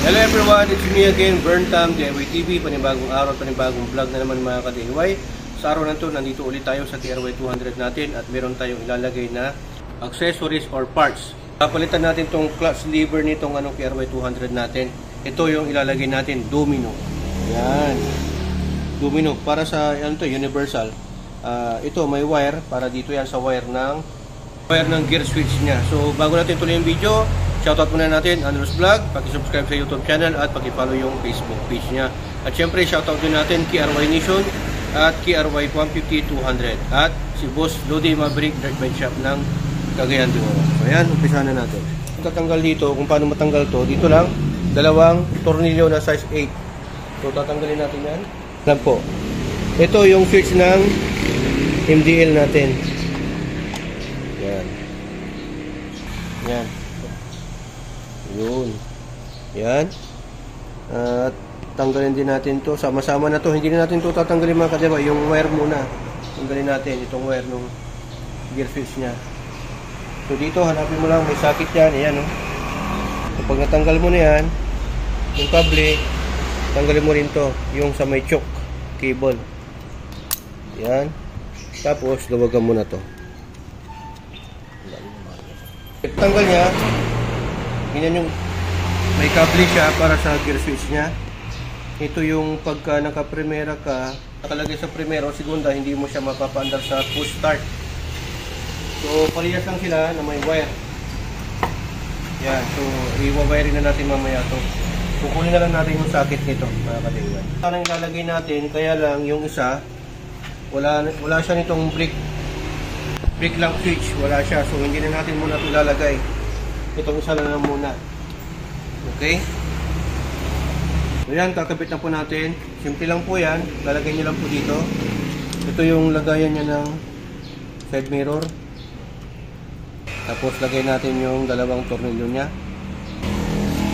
Hello everyone, it's me again, Burntam, DIY TV, panibagong araw, panibagong vlog na naman mga ka-DIY. Sa araw na ito, nandito ulit tayo sa KRY 200 natin at meron tayong ilalagay na accessories or parts. Papalitan natin itong clutch lever nitong KRY 200 natin. Ito yung ilalagay natin, domino. Yan. Domino, para sa universal. Ito may wire, para dito yan sa wire ng gear switch niya. So bago natin tuloy yung video, shoutout muna natin Andros Vlog, paki-subscribe sa YouTube channel at paki-follow yung Facebook page niya. At syempre shoutout din natin KRY Nation at KRY 150-200 at si Boss Lodi Maverick Dirt Bike Shop ng Cagayan de Oro. So ayan, umpisa na natin. Tatanggal dito, kung paano matanggal to, dito lang, dalawang tornilyo na size 8. So tatanggalin natin yan. Yan po. Ito yung switch ng MDL natin. Yan. Yan. Yun. Yan. At tanggalin din natin to. Sama-sama na to. Hindi na natin to tatanggalin mga kadiwa. Yung wire muna. Tanggalin natin itong wire ng gear switch nya. So dito hanapin mo lang. May sakit yan. Ayan o. So pag natanggal mo na yan, yung kable, tanggalin mo rin to. Yung sa may choke cable. Yan. Tapos luwagan mo na to. Tanggal niya. Ganyan yung may kable siya para sa gear switch niya. Ito yung pagka naka-primera ka, nakalagay sa primero, segunda, hindi mo siya mapapaandar sa push start. So parehas lang sila na may wire. Yan, so i-wire na natin mamaya to. Kukunin na lang natin yung socket nito mga ka-DIY. Ito na ilalagay natin, kaya lang yung isa wala siya nitong brake lang switch, wala siya. So hindi na natin muna ito ilalagay. Itong isa lang muna. Okay? So yan, kakabit na po natin. Simple lang po yan. Lalagay nyo lang po dito. Ito yung lagayan niya ng side mirror. Tapos lagay natin yung dalawang tornilyo niya.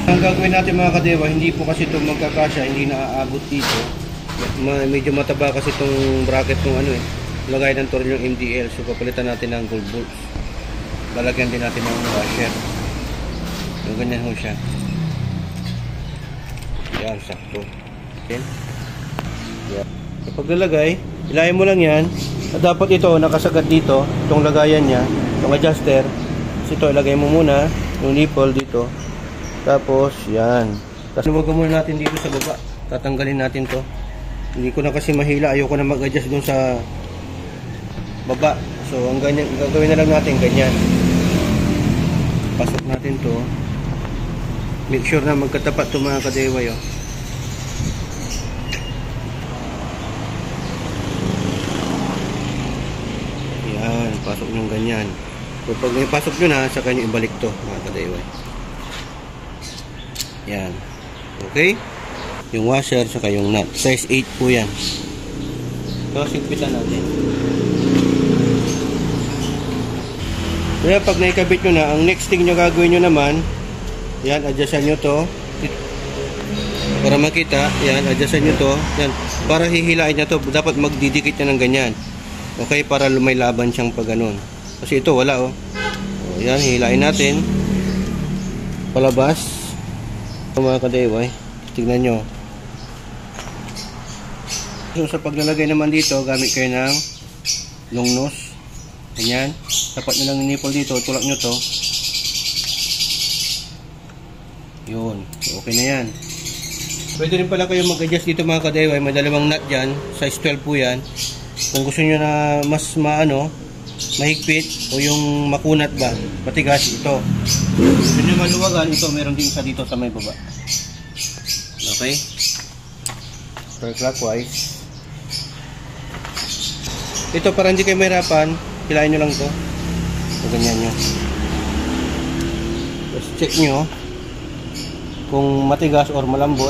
Ang gagawin natin mga ka-DIY, hindi po kasi ito magkakasya, hindi naaabot dito. Medyo mataba kasi itong bracket ng lagay ng tornilyo MDL. So papalitan natin ng gold bolts. Lalagyan din natin ng washer. Yung ganyan ho siya. Yan, sakto. Okay. Yan. Kapag lalagay, ilayin mo lang yan. At dapat ito, nakasagad dito. Itong lagayan niya, itong adjuster. So ito, ilagay mo muna yung nipple dito. Tapos, yan. Tapos luwagan muna natin dito sa baba. Tatanggalin natin to. Hindi ko na kasi mahila. Ayoko na mag-adjust dun sa baba. So, ang ganyan, gagawin na lang natin ganyan. Pasok natin to. Make sure na magkatapat to mga ka-DIY. Yan, pasok nyo ganyan. So pag may pasok nyo na, saka nyo ibalik to mga ka-DIY. Yan. Okay? Yung washer, saka yung nut. Size 8 po yan. So, sigpitan natin. Kaya pag naikabit nyo na, ang next thing nyo gagawin nyo naman, yan, adjustan nyo to para makita. Yan, adjustan nyo to. Yan, para hihilain nyo to, dapat magdidikit nyo ng ganyan. Okay, para may laban siyang pag ganun. Kasi ito wala o. Yan, hihilain natin palabas. Ito mga ka-DIY, tignan nyo. So sa paglalagay naman dito, gamit kayo ng long nose. Ganyan, tapat nyo lang yung nipple dito, tulak nyo to. Yun, okay na yan. Pwede rin pala kayo mag-adjust dito mga ka-DIY. May dalawang nut dyan, size 12 po yan. Kung gusto nyo na mas mahigpit o yung makunat ba, matigas ito. Gusto nyo maluwagan, ito meron din isa dito sa may baba. Okay, so clockwise. Ito para hindi kayo mahirapan, hilahin nyo lang to. So ganyan nyo. Tapos check nyo kung matigas or malambot.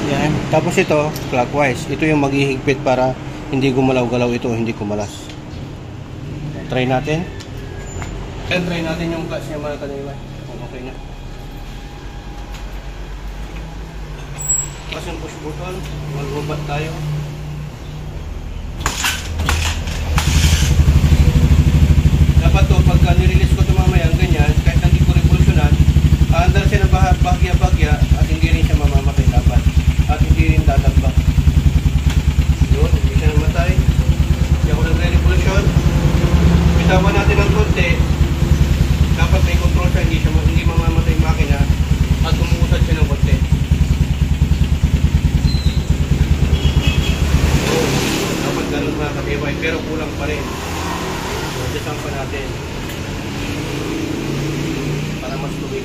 Yan. Tapos ito, clockwise. Ito yung maghihigpit para hindi gumalaw-galaw ito, hindi kumalas. Try natin. And try natin yung clutch niya mga ka-DIY. Kung okay na. Tapos yung push button, mag-ubat tayo. Dapat to, pagka nirelease ko ito mamaya, ganyan, kahit hindi ko revolusyonan, under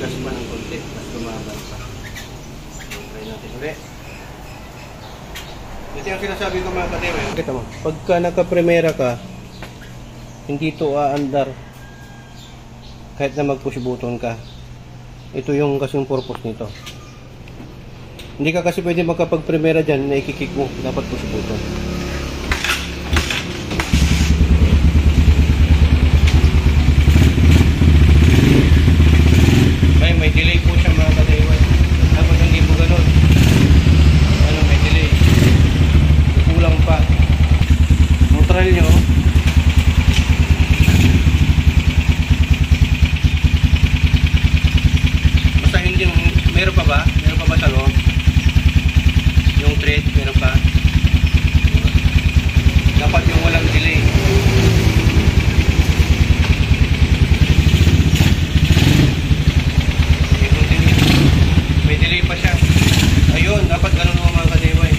tumigas pa ng konti, mas lumaban pa. Try natin ulit. Ito yung sinasabi ko mga kadewa. Kita mo, pagka naka-primera ka, hindi ito aandar kahit na mag-push button ka. Ito yung kasing purpose nito. Hindi ka kasi pwede magkapag-primera dyan na ikikik mo, dapat push button. May delay po siya mga kadewa. Dapat hindi po ganun. Ano, may delay. Kulang pa. Neutral nyo. Basta hindi, meron pa ba? Meron pa ba sa loob? Yung thread, meron pa? Dapat yung walang delay. May delay pa siya. Ayun, dapat ganun mo mga kadewa.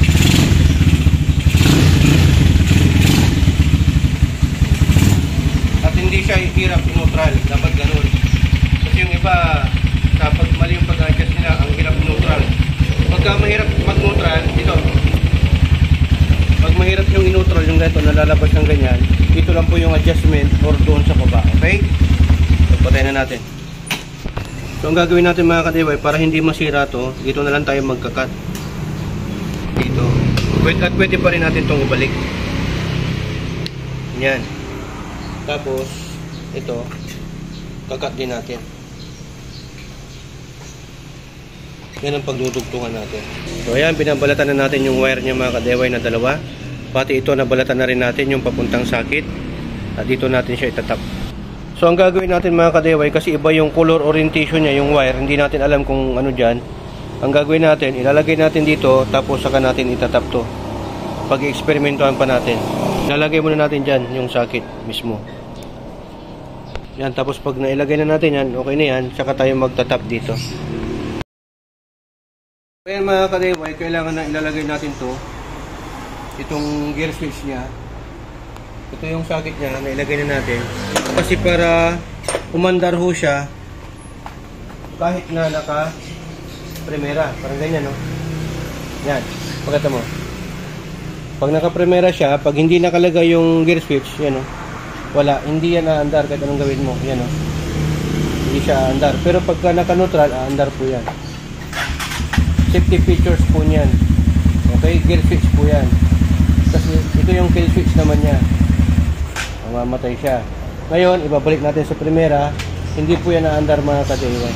At hindi siya hirap neutral, dapat ganun. Kasi yung iba, kapag mali yung pag-adjust nila, ang hirap neutral. Pagka mahirap mag-neutral, ito. Pag mahirap yung in-neutral, yung ganito, nalalabas ng ganyan, ito lang po yung adjustment or doon sa baba. Okay? So, patayin na natin. So, ang gagawin natin mga kadewa, para hindi masira to, dito na lang tayo magkakat. Dito. At pwede pa rin natin itong ibalik. Yan. Tapos, ito, kakat din natin. Yan ang pagdudugtungan natin. So, ayan, binabalatan na natin yung wire niya mga kadeway na dalawa. Pati ito, nabalatan na rin natin yung papuntang sakit. At dito natin siya itatap. So, ang gagawin natin mga kadeway, kasi iba yung color orientation niya, yung wire. Hindi natin alam kung ano dyan. Ang gagawin natin, ilalagay natin dito, tapos saka natin itatap to. Pag-experimentuhan pa natin. Ilalagay muna natin dyan, yung sakit mismo. Yan, tapos pag nailagay na natin yan, okay na yan, saka tayo magtatap dito. Ayan mga kadeway, kailangan na ilalagay natin to. Itong gear switch niya. Ito yung sakit niya, nailagay na natin. Kasi para umandar ho siya kahit na naka-primera. Parang ganyan, no? Yan, pagkata mo. Pag naka-primera siya, pag hindi nakalagay yung gear switch, yan, no? Wala, hindi yan aandar kahit anong gawin mo. Yan, no? Hindi siya aandar. Pero pagka naka-neutral, aandar po yan. Safety features po niyan. Okay, gear switch po yan. Kasi ito yung kill switch naman niya. Mamamatay siya. Ngayon, ibabalik natin sa primera. Hindi po yan na-andar mga kadewa.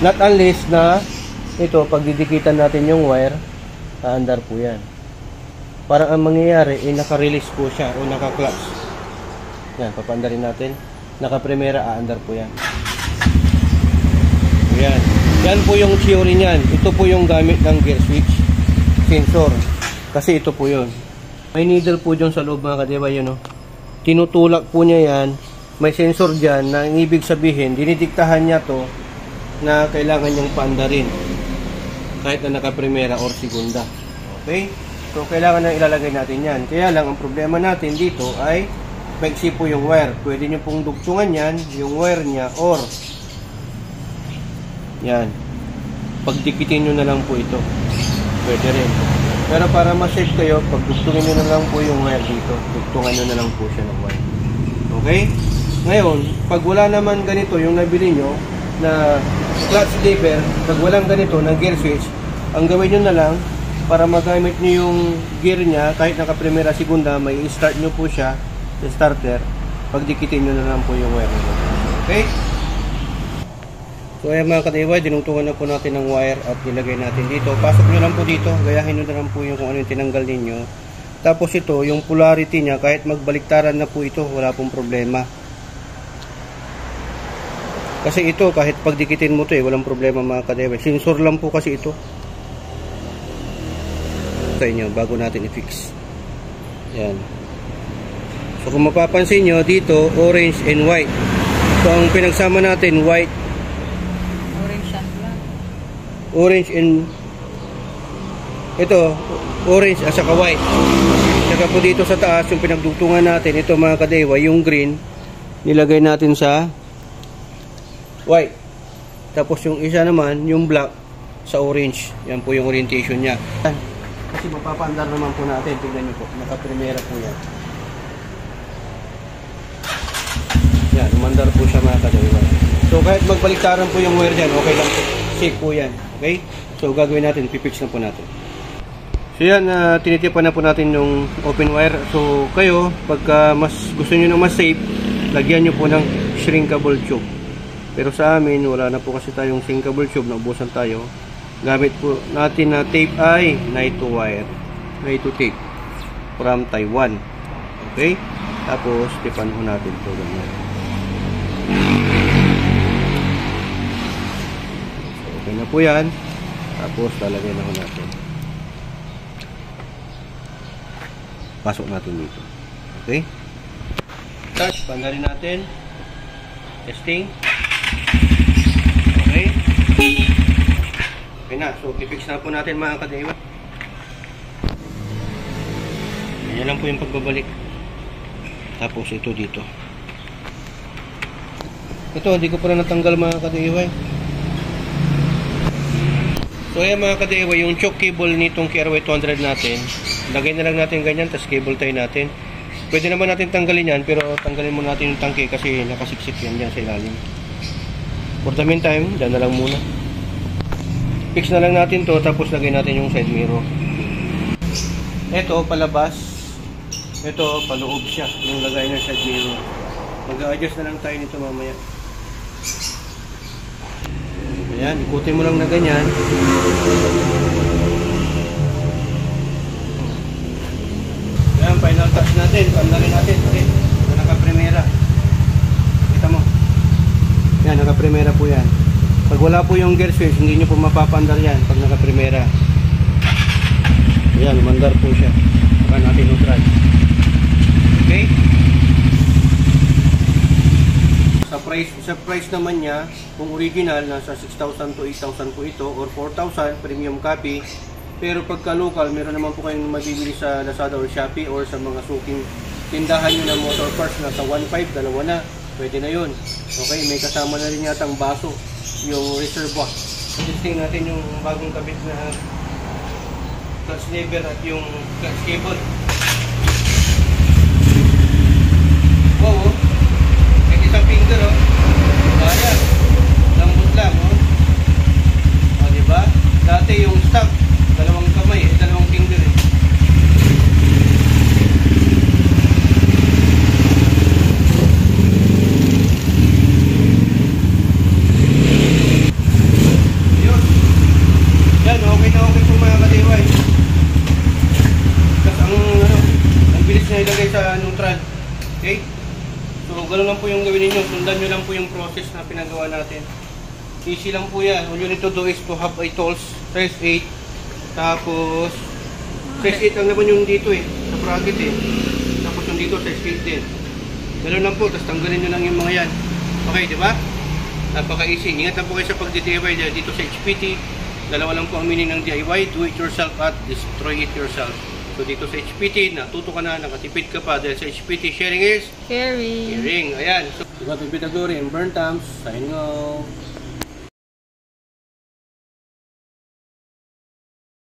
Not unless na ito, pag didikitan natin yung wire, na-andar po yan. Parang ang mangyayari, naka-release po siya o naka-clutch. Yan, papandarin natin. Naka-primera, a-andar po yan. Yan. Yan po yung theory niyan. Ito po yung gamit ng gear switch sensor. Kasi ito po yun. May needle po dyan sa loob mga kadewa yun, no? Tinutulak po niya yan. May sensor dyan na ibig sabihin, dinidiktahan niya to na kailangan niyang paandarin. Kahit na naka-primera or segunda. Okay? So, kailangan na ilalagay natin yan. Kaya lang, ang problema natin dito ay maiksi po yung wire. Pwede nyo pong dugtungan yan, yung wire niya, or yan. Pagdikitin nyo na lang po ito. Pwede rin. Pero para ma-safe kayo, pagdugtungin nyo na lang po yung wire dito. Dugtungan nyo na lang po siya ng wire. Okay? Ngayon, pag wala naman ganito, yung nabili nyo na clutch lever, pag walang ganito na gear switch, ang gawin nyo na lang, para magamit nyo yung gear niya, kahit naka-primera segunda, may start nyo po siya sa starter, pagdikitin nyo na lang po yung wire nyo. Okay? So ayan mga kadewa, dinungtungan na po natin ng wire at nilagay natin dito. Pasok nyo lang po dito, gayahin nyo na lang po yung kung ano yung tinanggal ninyo. Tapos ito, yung polarity niya, kahit magbaliktaran na po ito, wala pong problema. Kasi ito, kahit pagdikitin mo ito, walang problema mga kadewa. Sensor lang po kasi ito. Sa inyo, bago natin i-fix. Yan. So kung mapapansin nyo, dito, orange and white. So ang pinagsama natin, white, orange and ito, orange at saka white. Saka po dito sa taas, yung pinagdugtungan natin, ito mga kadewa, yung green, nilagay natin sa white. Tapos yung isa naman, yung black sa orange. Yan po yung orientation niya. Kasi mapapaandar naman po natin. Tingnan nyo po. Naka-primera po yan. Yan, umandar po siya mga ka-DIY. So kahit magbaliktaran po yung wire dyan, okay lang po. Safe po yan. Okay? So gagawin natin, pipix na po natin. So yan, tinitipan na po natin yung open wire. So kayo, pagka mas gusto nyo na mas safe, lagyan nyo po ng shrinkable tube. Pero sa amin, wala na po kasi tayong shrinkable tube, naubusan tayo. Gamit po natin na tape ay Naito wire, Naito tape from Taiwan. Okay? Tapos, tipan po natin ito. Ganyan. So, okay na po yan. Tapos, lalagay na po natin. Pasok natin dito. Okay? Touch, pandarin natin. Testing. Okay. Okay na. So, pipix na po natin mga ka-DIY. Ganyan lang po yung pagbabalik. Tapos, ito dito. Ito, hindi ko pa na natanggal mga ka-DIY. So, ayan mga ka-DIY, yung choke cable nitong KRY200 natin. Lagay na lang natin ganyan, tapos cable tie natin. Pwede naman natin tanggalin yan, pero tanggalin muna natin yung tangke kasi nakasiksik yan dyan sa ilalim. For the meantime, dyan na lang muna. Fix na lang natin to, tapos lagay natin yung side mirror. Ito, palabas. Ito, paloob siya, yung lagay ng side mirror. Mag-a-adjust na lang tayo nito mamaya. Ayan, ikutin mo lang na ganyan. Ayan, final touch natin. Pandarin natin. Okay. Naka-primera. Kita mo. Yan, naka-primera po yan. Pag wala po yung gear switch, hindi nyo po mapapandar yan pag naka-primera. Ayan, umandar po siya. Saka natin neutral. Okay? Sa price naman niya, kung original, nasa 6,000 to 8,000 po ito, or 4,000, premium copy. Pero pagka local, meron naman po kayong mabibili sa Lazada or Shopee or sa mga suking tindahan nyo ng motor parts na sa 1.5, dalawa na. Pwede na yun. Okay, may kasama na rin yata ang baso, yung reserve box. Testing natin yung bagong kabit na clutch lever at yung clutch cable. Wow, oh. Kahit isang finger, oh. Kaya, lambot lang, oh. O, diba? Dati yung stock, dalawang kamay, dalawang finger, eh. Yun. Yan, okay na okay po mga ka-DIY. Tapos ang bilis na ilagay sa neutral. Okay? So, gano'n lang po yung gawin ninyo. Sundan nyo lang po yung process na pinagawa natin. Easy lang po yan. All you need to do is to have a tools, size 8. Tapos, size 8 ang naman yung dito eh, sa bracket eh. Tapos yung dito, size 8 din. Gano'n lang po, tapos tanggalin nyo lang yung mga yan. Okay, di ba? Napaka-easy. Ingat lang po kayo sa pag-DIY dito sa HPT. Dalawa lang po ang meaning ng DIY, do it yourself at destroy it yourself. So dito sa HPT, natuto ka na, nakatipid ka pa dahil sa HPT, sharing is Caring. caring. Ayan. So, ito Pipitaguri and Burn Thumbs, signing off.